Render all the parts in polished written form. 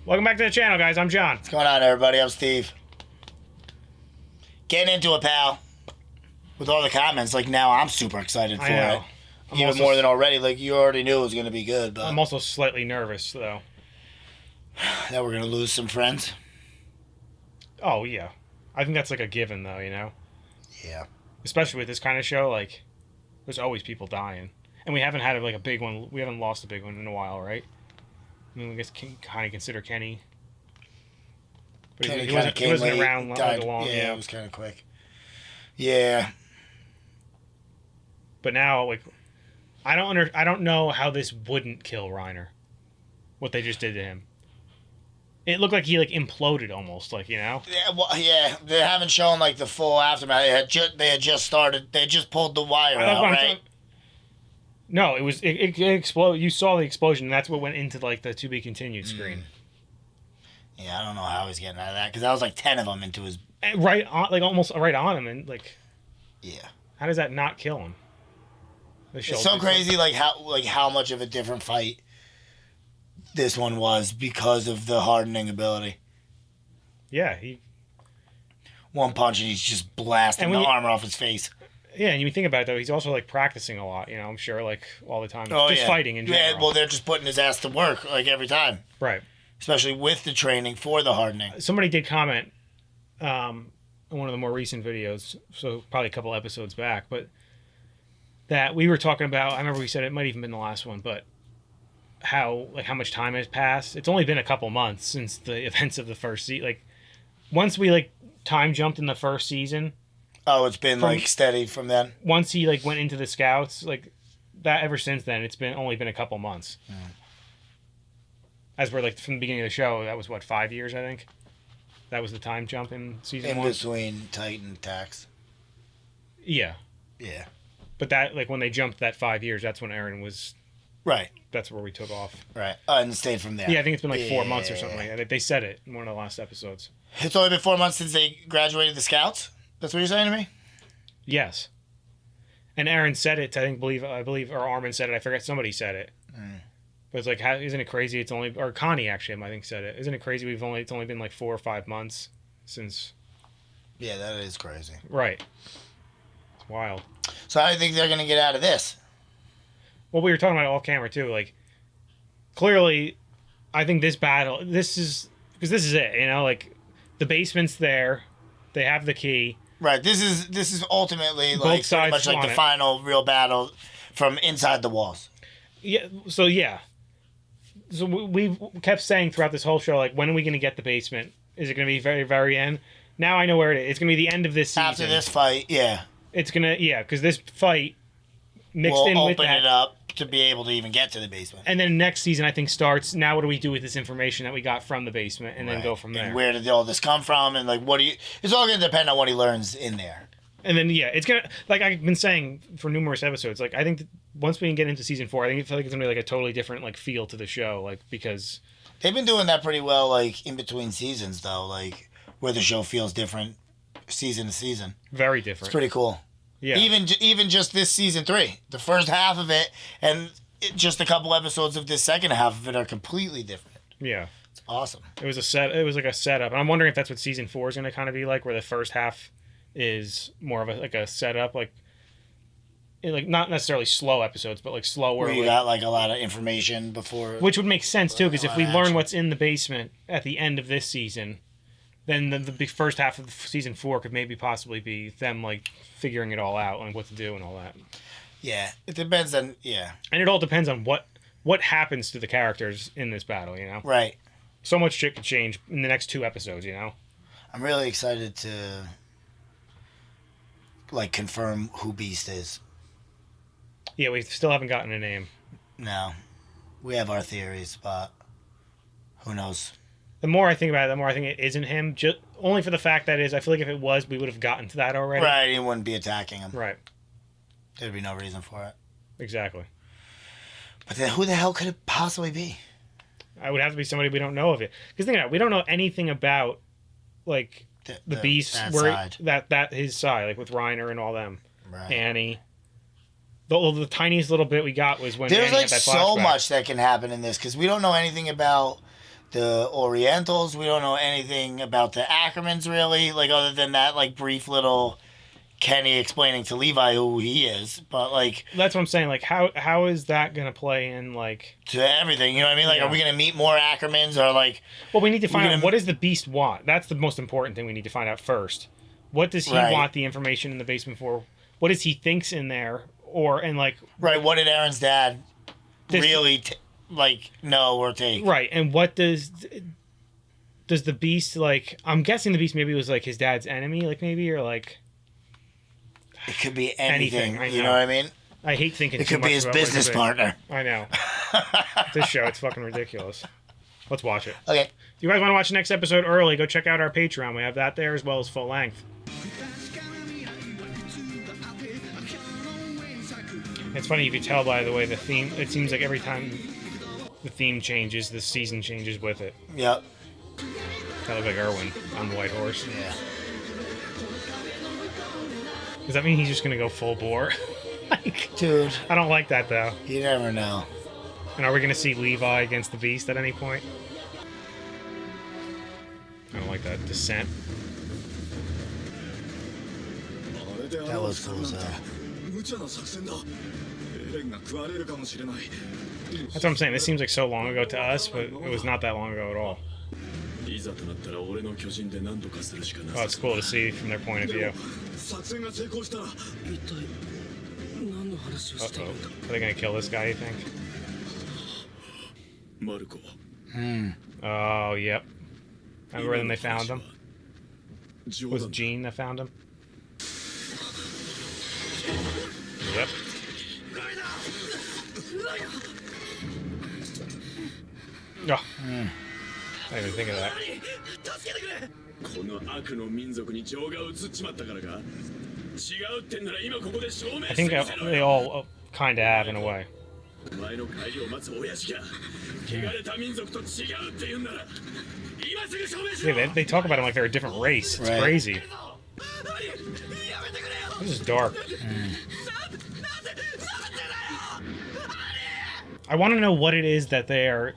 Welcome back to the channel, guys. I'm John. What's going on, everybody? I'm Steve. Getting into it, pal. With all the comments, like now I'm super excited for it. Even more than already. Like you already knew it was going to be good, but I'm also slightly nervous, though. That we're going to lose some friends. Oh, yeah. I think that's like a given, though, you know? Yeah. Especially with this kind of show, like, there's always people dying. And we haven't had like a big one. We haven't lost a big one in a while, right? I mean, I guess kind of consider Kenny. But Kenny he wasn't around long. Yeah, it was kind of quick. Yeah. But now, like, I don't know how this wouldn't kill Reiner. What they just did to him. It looked like he like imploded almost, like, you know. Yeah, well, yeah. They haven't shown like the full aftermath. They had just started. They just pulled the wire out, right? No, it exploded. You saw the explosion, and that's what went into like the to be continued screen. Yeah, I don't know how he's getting out of that because that was like 10 of them into his right on, like almost right on him, and like, yeah. How does that not kill him? It's so crazy, like how much of a different fight this one was because of the hardening ability. Yeah, one punch and he's just blasting the armor off his face. Yeah, and you think about it, though, he's also, like, practicing a lot, you know, I'm sure, like, all the time. Oh, just fighting in general. Yeah, well, they're just putting his ass to work, like, every time. Right. Especially with the training for the hardening. Somebody did comment in one of the more recent videos, so probably a couple episodes back, but that we were talking about, I remember we said it might even been the last one, but how much time has passed. It's only been a couple months since the events of the first season. Like, once we, like, time jumped in the first season... Oh, it's been like steady from then. Once he like went into the scouts, like that. Ever since then, it's only been a couple months. As we're like from the beginning of the show, that was what 5 years, I think. That was the time jump in season 1. In between Titan attacks. Yeah. Yeah. But that like when they jumped that 5 years, that's when Eren was. Right. That's where we took off. Right. And stayed from there. Yeah, I think it's been like 4 months or something like that. They said it in one of the last episodes. It's only been 4 months since they graduated the scouts. That's what you're saying to me? Yes. And Eren said it. I believe, or Armin said it. I forget. Somebody said it. But it's like, isn't it crazy? It's only, or Connie actually, I think said it. Isn't it crazy? It's only been like 4 or 5 months since. Yeah, that is crazy. Right. It's wild. So how do you think they're gonna get out of this? Well, we were talking about it off camera too. Like, clearly, I think this battle. This is it. You know, like the basement's there. They have the key. Right. This is ultimately Both like sides pretty much like the final real battle from inside the walls. Yeah. So yeah. So we kept saying throughout this whole show, like, when are we going to get the basement? Is it going to be very, very end? Now I know where it is. It's going to be the end of this season. After this fight, yeah. It's going to, because this fight mixed in with that. We'll open it up to be able to even get to the basement. And then next season, I think, starts, now what do we do with this information that we got from the basement, and then go from there. And where did all this come from, and like, it's all going to depend on what he learns in there. And then, it's going to, like I've been saying for numerous episodes, like, I think that once we can get into season 4, I feel like it's going to be like a totally different, like, feel to the show, like, because... They've been doing that pretty well, like, in between seasons, though, like, where the show feels different season to season. Very different. It's pretty cool. Yeah. Even just this season 3, the first half of it, and just a couple episodes of this second half of it are completely different. Yeah. It's awesome. It was like a setup. And I'm wondering if that's what season 4 is going to kind of be like, where the first half is more of a setup, like not necessarily slow episodes, but like slower. Where you got like a lot of information before. Which would make sense too, because if we learn what's in the basement at the end of this season, then the first half of season 4 could maybe possibly be them like figuring it all out and what to do and all that. Yeah, it depends on and it all depends on what happens to the characters in this battle, you know. Right. So much shit could change in the next 2 episodes, you know. I'm really excited to like confirm who Beast is. Yeah, we still haven't gotten a name. No, we have our theories, but who knows. The more I think about it, the more I think it isn't him. Just only for the fact that I feel like if it was, we would have gotten to that already. Right, he wouldn't be attacking him. Right. There'd be no reason for it. Exactly. But then who the hell could it possibly be? I would have to be somebody we don't know of it. Because think about it, we don't know anything about, like, the Beast, that his side, like with Reiner and all them. Right. Annie. The tiniest little bit we got was when there's Annie like had that so flashback. much that can happen in this because we don't know anything about the Orientals. We don't know anything about the Ackermans, really. Like, other than that, like, brief little Kenny explaining to Levi who he is. But, like... That's what I'm saying. Like, how is that going to play in, like... to everything, you know what I mean? Like, are we going to meet more Ackermans, or, like... Well, we need to find out, what does the Beast want? That's the most important thing we need to find out first. What does he want the information in the basement for? What does he thinks in there? And, like... Right, what did Aaron's dad really... know or take. Right, and what does the Beast, like... I'm guessing the Beast maybe was, like, his dad's enemy, like, maybe, or, like... It could be anything, I know. You know what I mean? I hate thinking it too could much be his about business partner. I know. This show, it's fucking ridiculous. Let's watch it. Okay. If you guys want to watch the next episode early, go check out our Patreon. We have that there as well as full length. It's funny, you can tell by the way the theme... It seems like every time the theme changes, the season changes with it. Yep. That looked like Erwin on the white horse. Yeah. Does that mean he's just going to go full bore? Dude. I don't like that, though. You never know. And are we going to see Levi against the Beast at any point? I don't like that. Descent. That was cool, though. That's what I'm saying. This seems like so long ago to us, but it was not that long ago at all. Oh, it's cool to see from their point of view. Uh-oh. Are they going to kill this guy, you think? Oh, yep. Remember when they found him? Was it Jean that found him? Yep. Oh. I didn't even think of that. I think they all kind of have in a way. Yeah, they talk about them like they're a different race. It's crazy. This is dark. I want to know what it is that they are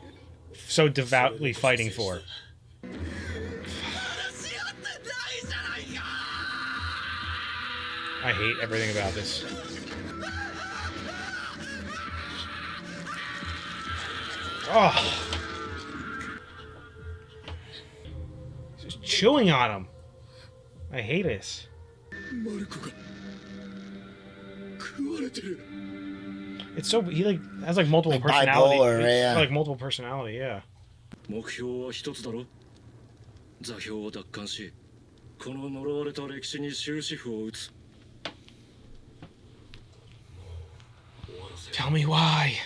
so devoutly fighting for. I hate everything about this. Oh. Just chewing on him. I hate this. It's so he like has like multiple personality. Bipolar, yeah. Like multiple personality, yeah. Tell me why.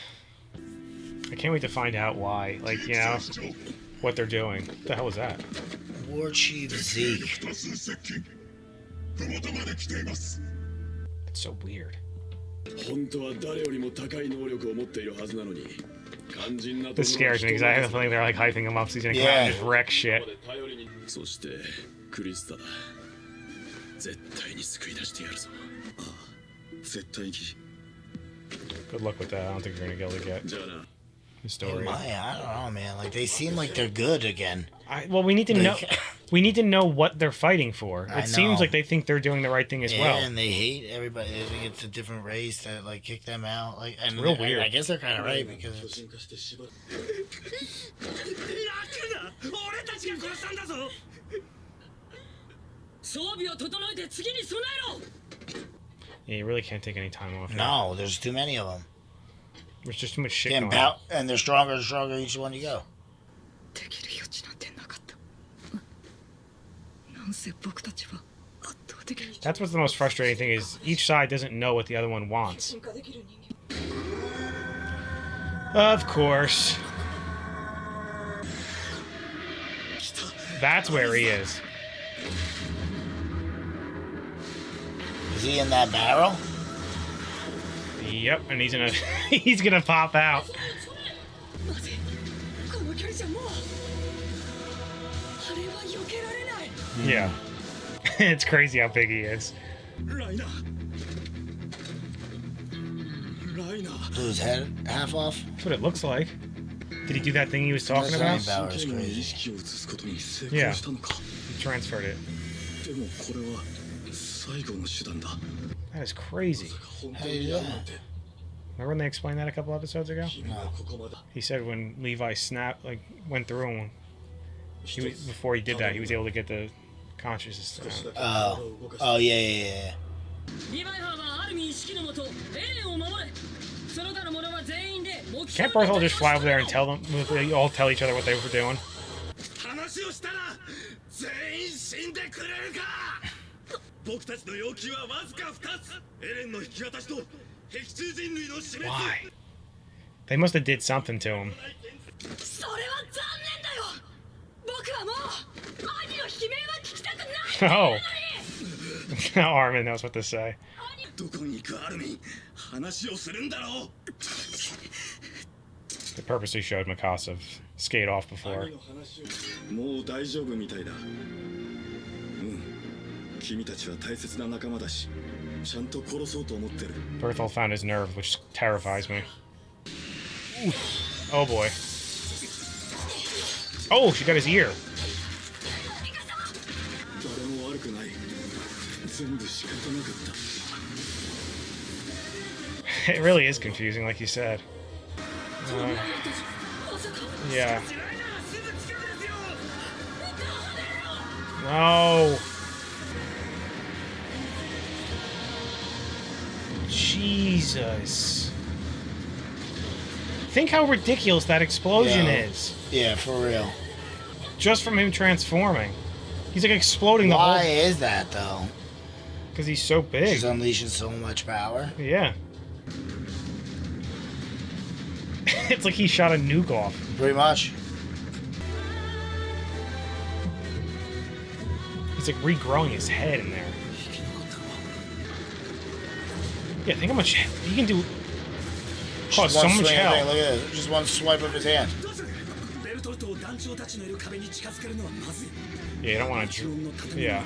I can't wait to find out why. Like, you know, what they're doing. What the hell was that? War Chief Zeke. It's so weird. This scares me because I have a feeling they're like hyping him up so he's gonna come out and just wreck shit. Good luck with that. I don't think you're gonna be able to get the story. I don't know, man. Like, they seem like they're good again. Well, we need to know. We need to know what they're fighting for. It seems like they think they're doing the right thing as well. And they hate everybody. They think it's a different race that like kick them out. Like, and it's real weird. I guess they're kind of right because it's... Yeah, you really can't take any time off. No, there's too many of them. There's just too much shit going on. And they're stronger and stronger each one you go. That's what's the most frustrating thing is each side doesn't know what the other one wants. Of course. That's where he is. Is he in that barrel? Yep, and he's gonna pop out. Yeah. It's crazy how big he is. Blew his head half off? That's what it looks like. Did he do that thing he was talking about? Bauer is crazy. Yeah. He transferred it. That is crazy. Hey, yeah. Remember when they explained that a couple episodes ago? No. He said when Levi went through him, before he did that, he was able to get the consciousness out. Oh, yeah. Can't Berthold just fly over there and tell them? They all tell each other what they were doing. Why? They must have did something to him. Oh. Now Armin knows what to say. They purposely showed Mikasa skate off before. Berthold found his nerve, which terrifies me. Oof. Oh boy. Oh, she got his ear. It really is confusing, like you said. Yeah. No. Jesus. Think how ridiculous that explosion is. Yeah, for real. Just from him transforming. He's like exploding the whole... Why is that, though? Because he's so big. He's unleashing so much power. Yeah. It's like he shot a nuke off. Pretty much. He's like regrowing his head in there. Yeah, think how much he can do. Cause so much hell. Look at this. Just one swipe of his hand. Yeah, you don't want to. Yeah.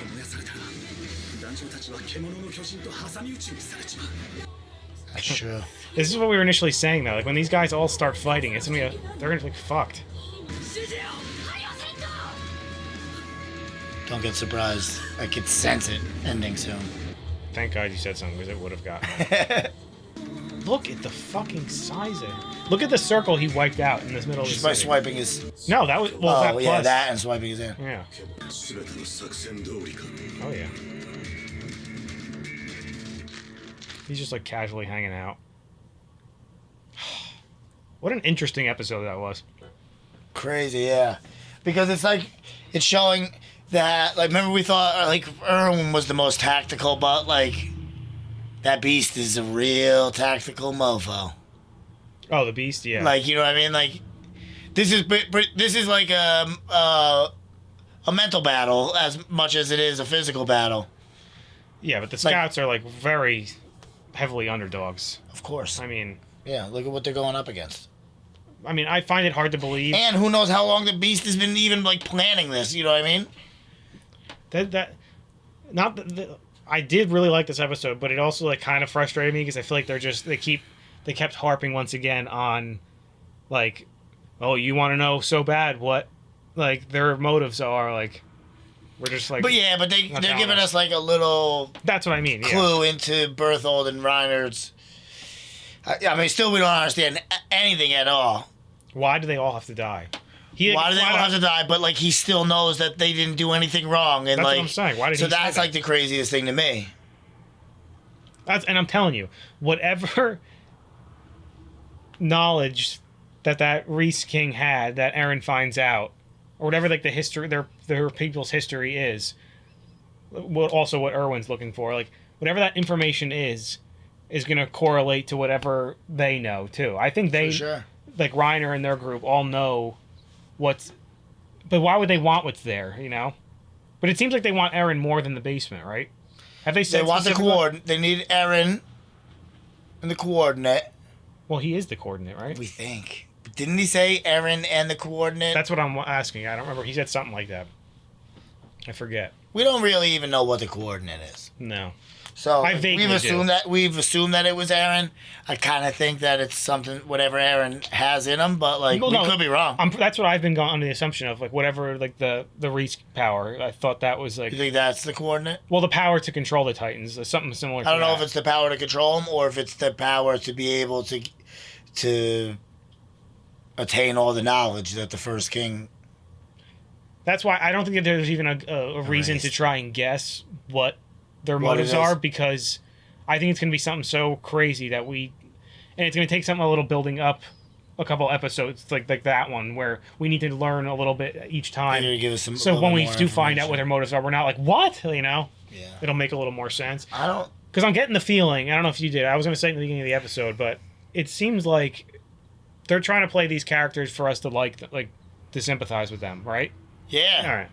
That's true. This is what we were initially saying, though. Like when these guys all start fighting, it's gonna be they're gonna be fucked. Don't get surprised. I could sense it ending soon. Thank God you said something, because it would have gotten it. Look at the fucking size of it. Look at the circle he wiped out in this middle of the Just by city. swiping his... No, that was... Well, that yeah, plus... that and swiping his hand. Yeah. Oh, yeah. He's just, like, casually hanging out. What an interesting episode that was. Crazy, yeah. Because it's like... It's showing that... Like, remember we thought, like, Erwin was the most tactical, but, like... That Beast is a real tactical mofo. Oh, the Beast, yeah. Like, you know what I mean? Like, this is like a mental battle as much as it is a physical battle. Yeah, but the Scouts are, like, very heavily underdogs. Of course. I mean... Yeah, look at what they're going up against. I mean, I find it hard to believe. And who knows how long the Beast has been even, like, planning this, you know what I mean? I did really like this episode, but it also, like, kind of frustrated me because I feel like they kept harping once again on, like, oh, you want to know so bad what, like, their motives are, like, we're just, like... But yeah, but they're giving us, like, a little... That's what I mean, clue into Berthold and Reiner's... I mean, still we don't understand anything at all. Why do they all have to die? Why do they all have to die? But, like, he still knows that they didn't do anything wrong. And, that's like, what I'm saying. Why did he say that's, that? like, the craziest thing to me. And I'm telling you, whatever knowledge that Reese King had that Eren finds out, or whatever, like, the history, their people's history is, also what Erwin's looking for, like, whatever that information is going to correlate to whatever they know, too. I think they, sure. Like, Reiner and their group all know but why would they want what's there, you know? But it seems like they want Eren more than the basement, right? Have they said they want the coordinate? They need Eren and the coordinate. Well, he is the coordinate, right? We think. But didn't he say Eren and the coordinate? That's what I'm asking. I don't remember. He said something like that. I forget. We don't really even know what the coordinate is. No. So I vaguely we've assumed that it was Aaron. I kind of think that it's something whatever Aaron has in him, but like we could be wrong. That's what I've been going under the assumption of, like whatever, like the Reese power. I thought that was like. You think that's the coordinate? Well, the power to control the Titans, something similar. I don't know if it's the power to control them or if it's the power to be able to attain all the knowledge that the first king. That's why I don't think that there's even a reason to try and guess what their motives are, because I think it's going to be something so crazy that and it's going to take something a little building up a couple episodes like that one where we need to learn a little bit each time. Give us so when we do find out what their motives are, we're not like, what? You know? Yeah. It'll make a little more sense. Because I'm getting the feeling, I don't know if you did, I was going to say at the beginning of the episode, but it seems like they're trying to play these characters for us to to sympathize with them, right? Yeah. All right.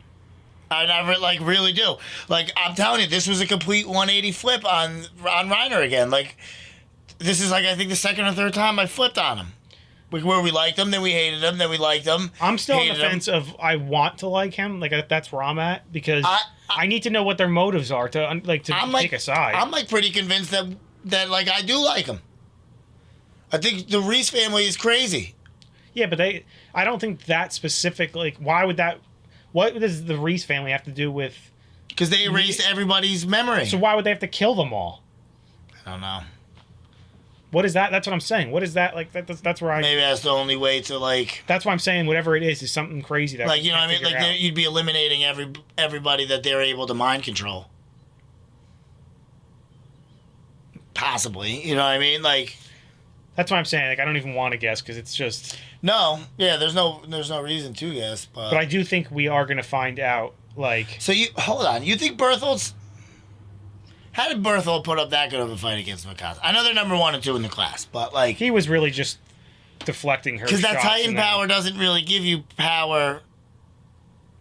I really do. Like, I'm telling you, this was a complete 180 flip on Reiner again. Like, this is I think the second or third time I flipped on him. Where we liked him, then we hated him, then we liked him. I'm still on the fence of I want to like him. Like, that's where I'm at, because I need to know what their motives are to take a side. I'm pretty convinced that I do like him. I think the Reese family is crazy. Yeah, but I don't think that specific, why would that, what does the Reese family have to do with? Because they erased everybody's memory. So why would they have to kill them all? I don't know. What is that? That's what I'm saying. What is that? That's where maybe that's the only way to That's why I'm saying whatever it is something crazy that you know what I mean? You'd be eliminating everybody that they're able to mind control. Possibly, you know what I mean? That's why I'm saying I don't even want to guess, because it's just there's no reason to guess, but I do think we are going to find out So you hold on, you think Berthold's? How did Berthold put up that good of a fight against Mikasa? I know they're number 1 and 2 in the class, but he was really just deflecting her, because that Titan power doesn't really give you power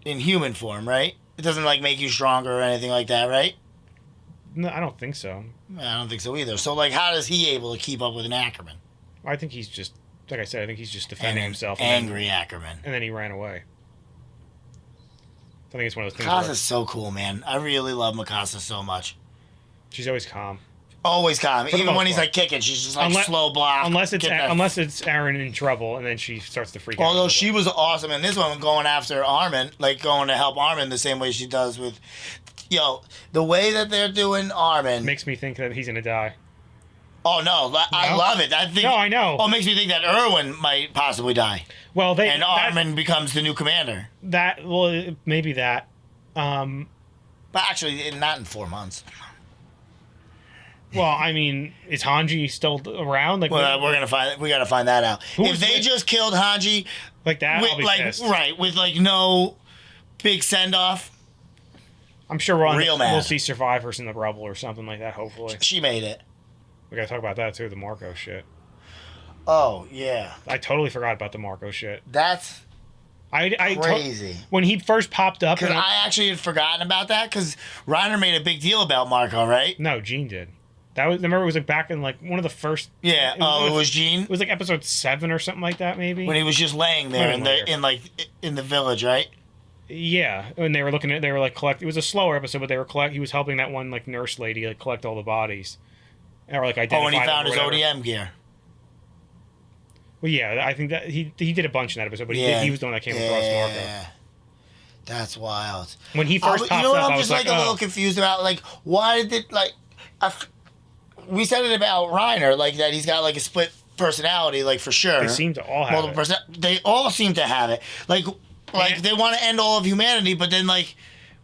in human form, right? It doesn't make you stronger or anything like that, right? No, I don't think so. I don't think so either. So how is he able to keep up with an Ackerman? I think he's just, like I said, I think he's just defending himself. Angry Ackerman. And then he ran away. I think it's one of those things. Mikasa's so cool, man. I really love Mikasa so much. She's always calm. Always calm. Even when he's kicking, she's just slow block. Unless it's Aaron in trouble, and then she starts to freak out. Although she was awesome in this one, going after Armin, going to help Armin the same way she does with, the way that they're doing Armin makes me think that he's gonna die. Oh no, I love it. I know. Oh, it makes me think that Erwin might possibly die. Well, and Armin becomes the new commander. Maybe that. But actually, not in 4 months. Well, I mean, is Hanji still around? We gotta find that out. If they just killed Hanji like that, I'll be pissed. Right, with no big send off. I'm sure we'll see survivors in the rubble or something like that. Hopefully, she made it. We gotta talk about that too. The Marco shit. Oh yeah, I totally forgot about the Marco shit. That's crazy. When he first popped up, because I actually had forgotten about that, because Reiner made a big deal about Marco, right? No, Gene did. Remember, it was back in one of the first. Yeah. It was Gene. It was episode 7 or something like that, maybe. When he was just laying there in the village, right? Yeah, and they were collect. It was a slower episode, but he was helping that one nurse lady collect all the bodies, or identify. Oh, and he found his ODM gear. Well, yeah, I think that he did a bunch in that episode, but he was the one that came across Marco. Yeah. That's wild. When he first popped up, I'm just a little confused about why did it we said it about Reiner, that he's got a split personality, for sure. They seem to all have it. They all seem to have it. They want to end all of humanity, but then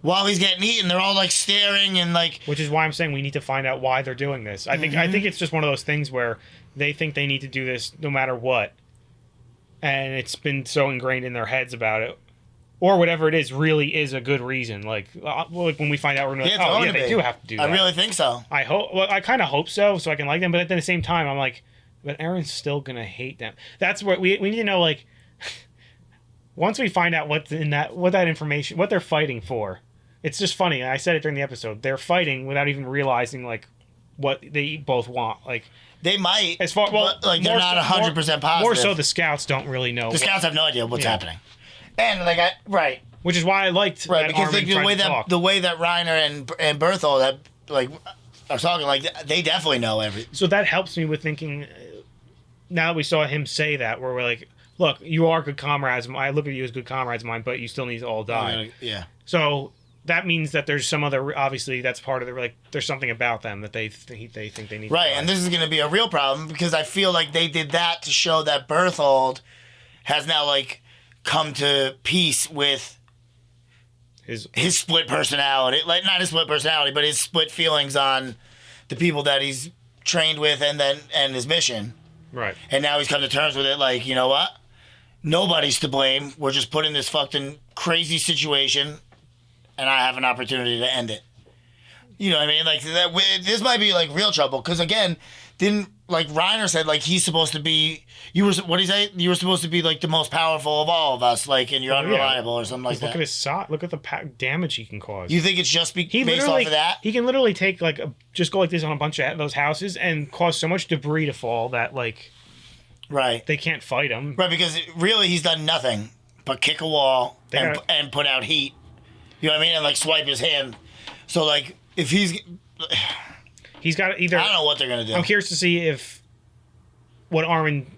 while he's getting eaten, they're all staring and Which is why I'm saying we need to find out why they're doing this. I think it's just one of those things where they think they need to do this no matter what, and it's been so ingrained in their heads about it. Or whatever it is really is a good reason. When we find out, we're going to they do have to do that. I really think so. I hope. Well, I kind of hope so I can like them. But at the same time, I'm but Aaron's still going to hate them. That's what we need to know, once we find out what that information, what they're fighting for. It's just funny. I said it during the episode. They're fighting without even realizing, what they both want. They might. As far, but, they're not 100% positive. More so the scouts don't really know. The scouts have no idea what's happening. And, Which is why I liked Right, that because Armin the tried way to that talk. the way that Reiner and Berthold have like are talking, like they definitely know everything. So that helps me with thinking. Now that we saw him say that, where we're like, "Look, you are good comrades. I look at you as good comrades of mine, but you still need to all die." Yeah. So that means that there's some other. Obviously, that's part of the like. There's something about them that they think they need. Right, to die. and this is going to be a real problem because I feel like they did that to show that Berthold has now like come to peace with his split personality, like not his split personality, but his split feelings on the people that he's trained with and his mission. Right. And now he's come to terms with it, like, you know what? Nobody's to blame. We're just put in this fucking crazy situation, and I have an opportunity to end it. You know what I mean? Like, this might be, like, real trouble. Because, again, like, Reiner said, like, he's supposed to be, what did he say? You were supposed to be, like, the most powerful of all of us, like, and you're unreliable or something like that. Look at his look at the damage he can cause. You think it's just based off of that? He can literally take, like, just go like this on a bunch of those houses and cause so much debris to fall that, like, right. they can't fight him. Right, because really he's done nothing but kick a wall and put out heat. You know what I mean? And, like, swipe his hand. So, like, if he's got either... I don't know what they're going to do. I'm curious to see if what Armin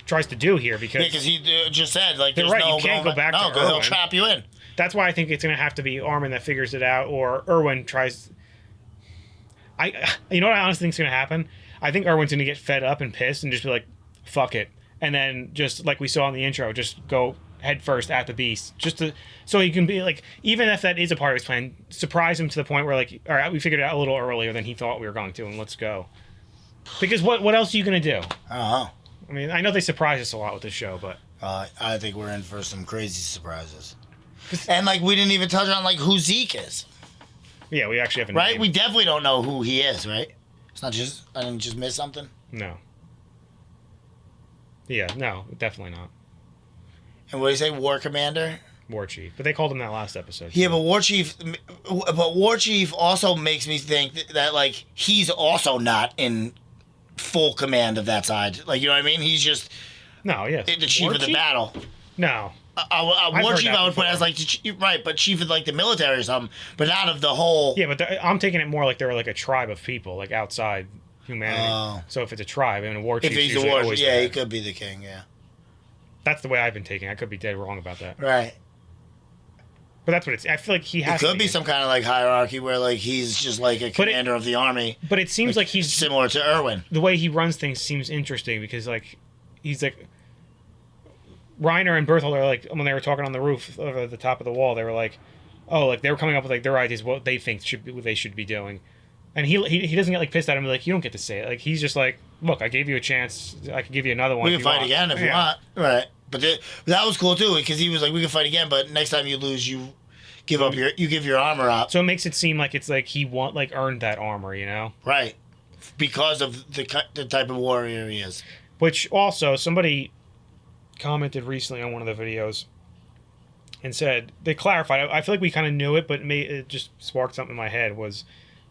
tries to do here, because... Yeah, because he just said, like, there's right, no... you can't go back to Erwin. He'll trap you in. That's why I think it's going to have to be Armin that figures it out, or Erwin tries... You know what I honestly think is going to happen? I think Erwin's going to get fed up and pissed and just be like, fuck it. And then just, like we saw in the intro, just go head first at the beast, so he can be like, even if that is a part of his plan, surprise him to the point where, like, all right, we figured it out a little earlier than he thought we were going to, and let's go. Because what else are you going to do? I don't know. I mean, I know they surprise us a lot with this show, but I think we're in for some crazy surprises. And, like, we didn't even touch on, like, who Zeke is. Yeah, we actually have a right? name. We definitely don't know who he is, right? It's not just I didn't just miss something. No. Yeah, no, definitely not. And what do you say, War Commander? War Chief. But they called him that last episode. Yeah, but War Chief also makes me think that, like, he's also not in full command of that side. Like, you know what I mean? He's just yes. the chief of the battle. No. War Chief I would put as, like, right, but chief of, like, the military or something, but not of the whole... Yeah, but I'm taking it more like they're like a tribe of people, like outside humanity. Oh. So if it's a tribe, and a war chief, if he's a war chief, he could be the king, yeah. That's the way I've been taking it. I could be dead wrong about that. Right. But that's what it's... I feel like he has to be some kind of, like, hierarchy where, like, he's just, like, a commander of the army. But it seems like he's... Similar to Erwin. The way he runs things seems interesting because, like, he's, like... Reiner and Berthold are, like, when they were talking on the roof over the top of the wall, they were like, oh, like, they were coming up with, like, their ideas, what they think they should be doing. And he doesn't get, like, pissed at him, like, you don't get to say it. Like, he's just like, look, I gave you a chance. I can give you another one. We can fight again if you want. Right. But that was cool, too, because he was like, we can fight again, but next time you lose, you give your armor up. So it makes it seem like it's like he earned that armor, you know? Right. Because of the type of warrior he is. Which also, somebody commented recently on one of the videos and said, they clarified, I feel like we kind of knew it, but it just sparked something in my head, was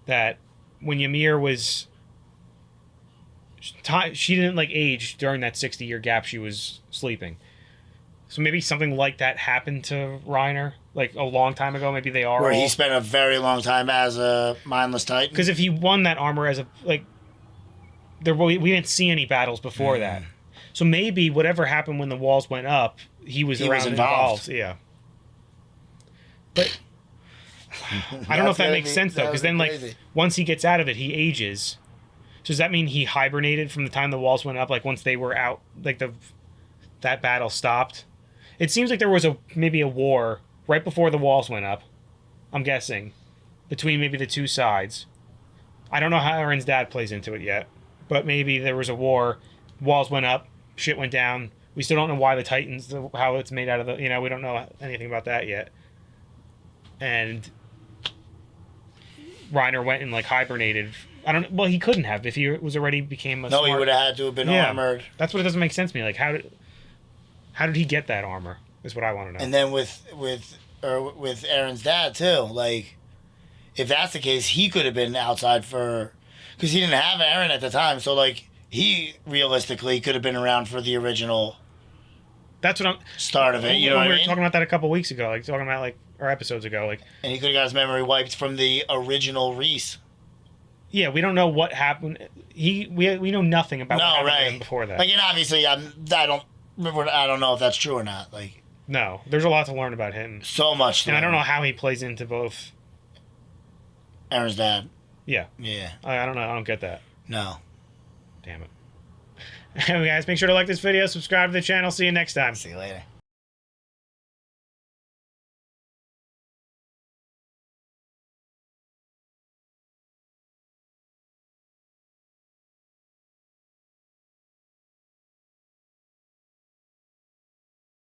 that when Ymir was... She didn't, like, age during that 60-year gap she was sleeping. So maybe something like that happened to Reiner, like, a long time ago. Maybe they are Where he spent a very long time as a mindless titan. Because if he won that armor as a... like, we didn't see any battles before that. So maybe whatever happened when the walls went up, he was involved. Yeah. But I don't know if that makes sense, though, because then, like, once he gets out of it, he ages. So does that mean he hibernated from the time the walls went up? Like, once they were out, like, that battle stopped? It seems like there was maybe a war right before the walls went up, I'm guessing, between maybe the two sides. I don't know how Aaron's dad plays into it yet, but maybe there was a war, walls went up, shit went down. We still don't know why the Titans, how it's made out of the... You know, we don't know anything about that yet. And Reiner went and, like, hibernated. Well, he couldn't have if he was already became a No, he would have had to have been armored. That's what it doesn't make sense to me. Like, how did he get that armor? Is what I want to know. And then with Aaron's dad too. Like, if that's the case, he could have been outside because he didn't have Aaron at the time. So, like, he realistically could have been around for the original That's what I'm. start of it. You know what we I were mean? talking about that a couple weeks ago, like talking about like or episodes ago, like And he could have got his memory wiped from the original Reese. yeah, we don't know what happened. We know nothing about what No, happened to him right. before that. Like, and obviously, I don't know if that's true or not. Like, No, there's a lot to learn about him, so much. and I don't know how he plays into both. Aaron's dad. Yeah, Yeah. I don't know. I don't get that. No. Damn it. Anyway, guys, make sure to like this video, subscribe to the channel. See you next time. See you later.